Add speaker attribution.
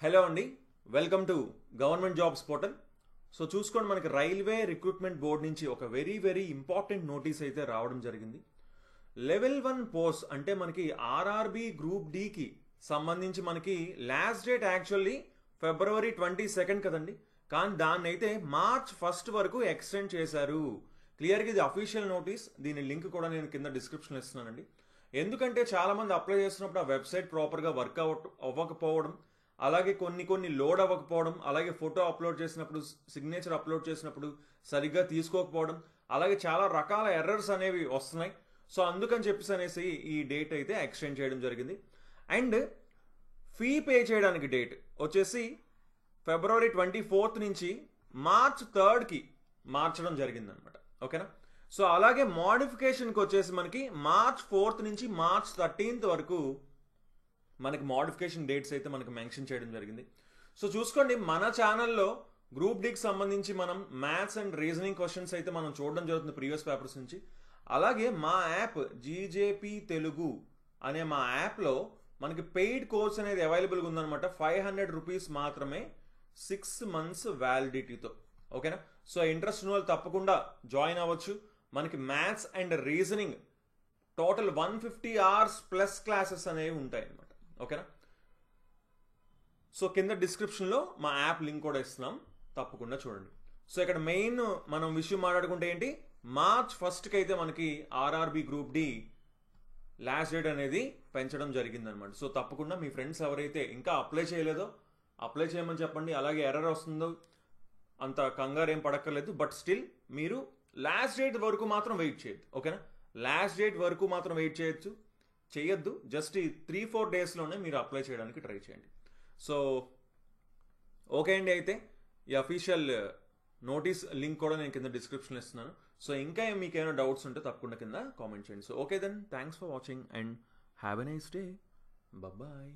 Speaker 1: Hello అండి, welcome to government jobs portal. So చూసుకోండి, మనకి రైల్వే రిక్రూట్మెంట్ బోర్డ్ నుంచి ఒక వెరీ ఇంపార్టెంట్ నోటీస్ అయితే రావడం జరిగింది. లెవెల్ 1 పోస్ట్ అంటే మనకి ఆర్ఆర్బి గ్రూప్ డికి సంబంధించి మనకి లాస్ట్ డేట్ యాక్చువల్లీ February 22 కదండి, కానీ దాన్ని అయితే March 1 వరకు ఎక్స్టెండ్ చేశారు. క్లియర్గా ఇది అఫీషియల్ నోటీస్. దీని లింక్ కూడా నేను కింద డిస్క్రిప్షన్లో ఇస్తున్నానండి. ఎందుకంటే చాలామంది అప్లై చేస్తున్నప్పుడు ఆ వెబ్సైట్ ప్రాపర్గా వర్క్ అవ్వకపోవడం, అలాగే కొన్ని లోడ్ అవ్వకపోవడం, అలాగే ఫోటో అప్లోడ్ చేసినప్పుడు, సిగ్నేచర్ అప్లోడ్ చేసినప్పుడు సరిగ్గా తీసుకోకపోవడం, అలాగే చాలా రకాల ఎర్రర్స్ అనేవి వస్తున్నాయి. సో అందుకని చెప్పేసి అనేసి ఈ డేట్ అయితే ఎక్స్టెండ్ చేయడం జరిగింది. అండ్ ఫీ పే చేయడానికి డేట్ వచ్చేసి February 24 నుంచి March 3కి మార్చడం జరిగిందనమాట. ఓకేనా? సో అలాగే మోడిఫికేషన్కి వచ్చేసి మనకి March 4 నుంచి March 13 వరకు మనకి మోడిఫికేషన్ డేట్స్ అయితే మనకి మెన్షన్ చేయడం జరిగింది. సో చూసుకోండి, మన ఛానల్లో గ్రూప్ డికి సంబంధించి మనం మ్యాథ్స్ అండ్ రీజనింగ్ క్వశ్చన్స్ అయితే మనం చూడడం జరుగుతుంది ప్రీవియస్ పేపర్స్ నుంచి. అలాగే మా యాప్ జీజేపీ తెలుగు అనే మా యాప్లో మనకి పెయిడ్ కోర్స్ అనేది అవైలబుల్గా ఉందన్నమాట. 500 రూపీస్ మాత్రమే, 6 months వ్యాలిడిటీతో. ఓకేనా? సో ఇంట్రెస్ట్ ఉన్న వాళ్ళు తప్పకుండా జాయిన్ అవ్వచ్చు. మనకి maths and reasoning total 150 hours plus classes అనేవి ఉంటాయి అన్నమాట. ఓకేనా? సో కింద డిస్క్రిప్షన్లో మా యాప్ లింక్ కూడా ఇస్తున్నాం, తప్పకుండా చూడండి. సో ఇక్కడ మెయిన్ మనం విషయం మాట్లాడుకుంటే ఏంటి, March 1కి అయితే మనకి RRB group D last date అనేది పెంచడం జరిగిందనమాట. సో తప్పకుండా మీ ఫ్రెండ్స్ ఎవరైతే ఇంకా అప్లై చేయలేదో అప్లై చేయమని చెప్పండి. అలాగే ఎర్రర్ వస్తుందో అంత కంగారు ఏం పడక్కర్లేదు, బట్ స్టిల్ మీరు లాస్ట్ డేట్ వరకు మాత్రం వెయిట్ చేయొద్దు. ఓకేనా? లాస్ట్ డేట్ వరకు మాత్రం వెయిట్ చేయొద్దు. జస్ట్ ఈ 3-4 డేస్లోనే మీరు అప్లై చేయడానికి ట్రై చేయండి. సో ఓకే అండి, అయితే ఈ అఫీషియల్ నోటీస్ లింక్ కూడా నేను కింద డిస్క్రిప్షన్లో ఇస్తున్నాను. సో ఇంకా మీకు ఏమైనా డౌట్స్ ఉంటే తప్పకుండా కింద కామెంట్ చేయండి. So okay then, thanks for watching and have a nice day. Bye.